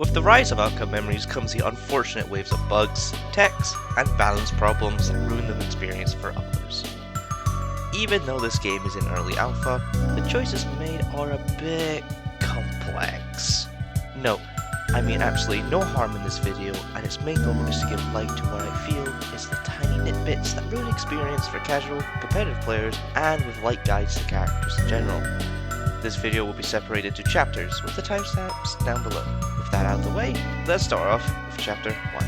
With the rise of outcome memories comes the unfortunate waves of bugs, techs, and balance problems that ruin the experience for others. Even though this game is in early alpha, the choices made are a bit complex. No, I mean absolutely no harm in this video, and its main goal is to give light to what I feel is the tiny nitbits that ruin experience for casual, competitive players, and with light guides to characters in general. This video will be separated into chapters, with the timestamps down below. With that out of the way, let's start off with chapter 1.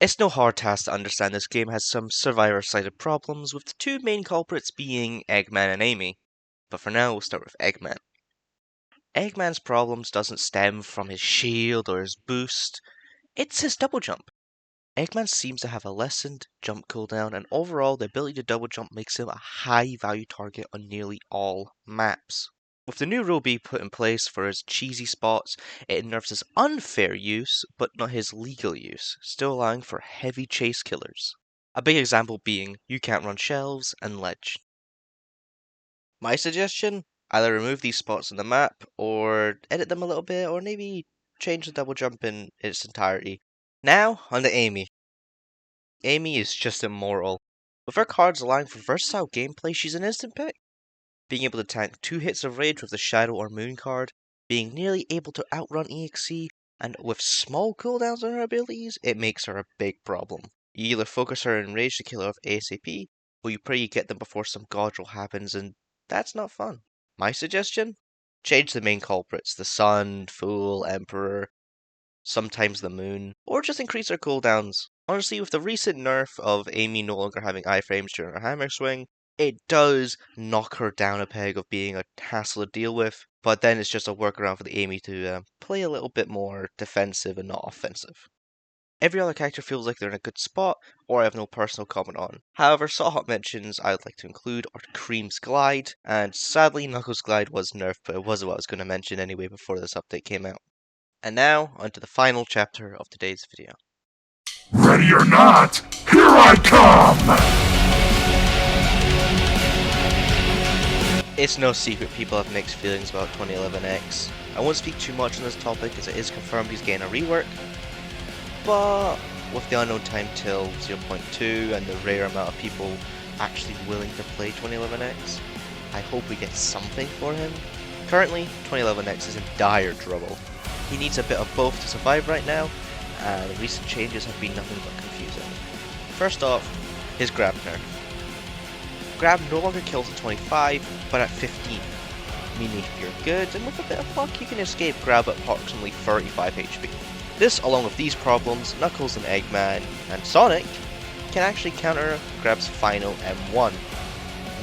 It's no hard task to understand this game has some survivor-sided problems, with the two main culprits being Eggman and Amy. But for now, we'll start with Eggman. Eggman's problems doesn't stem from his shield or his boost, it's his double jump. Eggman seems to have a lessened jump cooldown, and overall the ability to double jump makes him a high value target on nearly all maps. With the new rule being put in place for his cheesy spots, it nerfs his unfair use, but not his legal use, still allowing for heavy chase killers. A big example being, you can't run shelves and ledge. My suggestion? Either remove these spots on the map, or edit them a little bit, or maybe change the double jump in its entirety. Now, on to Amy. Amy is just immoral. With her cards allowing for versatile gameplay, she's an instant pick. Being able to tank 2 hits of rage with the Shadow or Moon card, being nearly able to outrun EXE, and with small cooldowns on her abilities, it makes her a big problem. You either focus her in rage to kill her off ASAP, or you pray you get them before some god roll happens, and that's not fun. My suggestion? Change the main culprits, the Sun, Fool, Emperor, sometimes the Moon, or just increase their cooldowns. Honestly, with the recent nerf of Amy no longer having iframes during her hammer swing, it does knock her down a peg of being a hassle to deal with, but then it's just a workaround for the Amy to play a little bit more defensive and not offensive. Every other character feels like they're in a good spot, or I have no personal comment on. However, Sawhawk mentions I would like to include are Cream's Glide, and sadly Knuckles' Glide was nerfed, but it was what I was going to mention anyway before this update came out. And now, onto the final chapter of today's video. Ready or not, here I come! It's no secret people have mixed feelings about 2011X. I won't speak too much on this topic as it is confirmed he's getting a rework, but with the unknown time till 0.2 and the rare amount of people actually willing to play 2011X, I hope we get something for him. Currently, 2011X is in dire trouble. He needs a bit of both to survive right now, and recent changes have been nothing but confusing. First off, his grab nerf. Grab no longer kills at 25, but at 15, meaning if you're good and with a bit of luck you can escape grab at approximately 35 HP. This, along with these problems, Knuckles and Eggman and Sonic can actually counter Grab's final M1,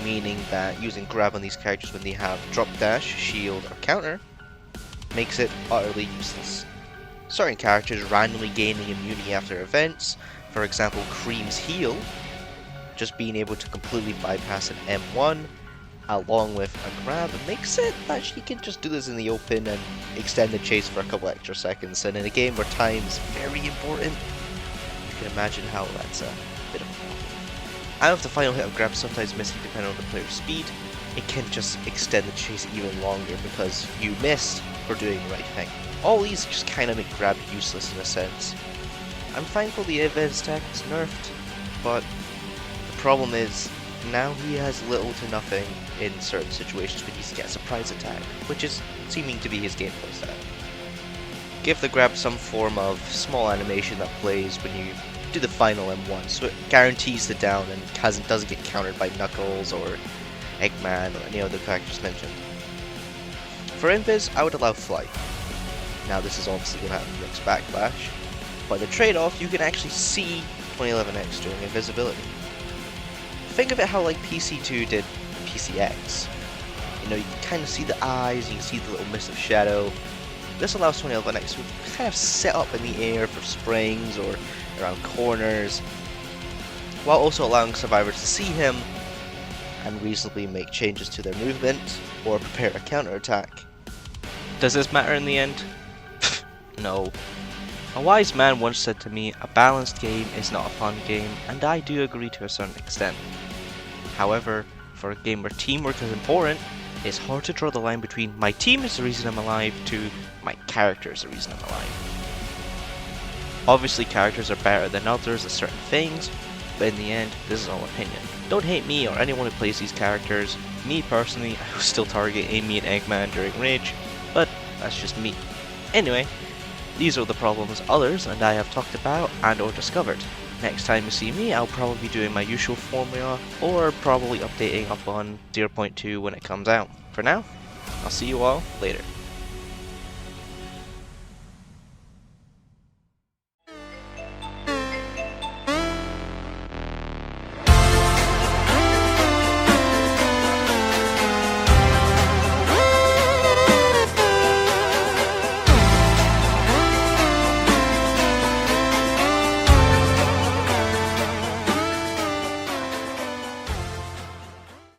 meaning that using grab on these characters when they have drop dash, shield, or counter makes it utterly useless. Certain characters randomly gaining immunity after events, for example Cream's heal, just being able to completely bypass an M1 along with a grab makes it that she can just do this in the open and extend the chase for a couple extra seconds, and in a game where time is very important, you can imagine how that's a bit of a problem. And with the final hit of grab sometimes missing depending on the player's speed, it can just extend the chase even longer because you missed for doing the right thing. All these just kind of make grab useless in a sense. I'm thankful the advanced tech is nerfed, but the problem is now he has little to nothing in certain situations when he gets a surprise attack, which is seeming to be his gameplay style. Give the grab some form of small animation that plays when you do the final M1, so it guarantees the down and doesn't get countered by Knuckles or Eggman or any other characters mentioned. For Invis, I would allow Flight. Now this is obviously going to have next backlash, but the trade-off, you can actually see 2011X during invisibility. Think of it how like PC2 did PCX. You know, you can kind of see the eyes, you can see the little mist of shadow. This allows 2011X to kind of set up in the air for springs or around corners, while also allowing survivors to see him and reasonably make changes to their movement or prepare a counterattack. Does this matter in the end? No. A wise man once said to me, a balanced game is not a fun game, and I do agree to a certain extent. However, for a game where teamwork is important, it's hard to draw the line between my team is the reason I'm alive to my character is the reason I'm alive. Obviously characters are better than others at certain things, but in the end, this is all opinion. Don't hate me or anyone who plays these characters. Me personally, I will still target Amy and Eggman during Rage, but that's just me. Anyway, these are the problems others and I have talked about and or discovered. Next time you see me, I'll probably be doing my usual formula, or probably updating up on 0.2 when it comes out. For now, I'll see you all later.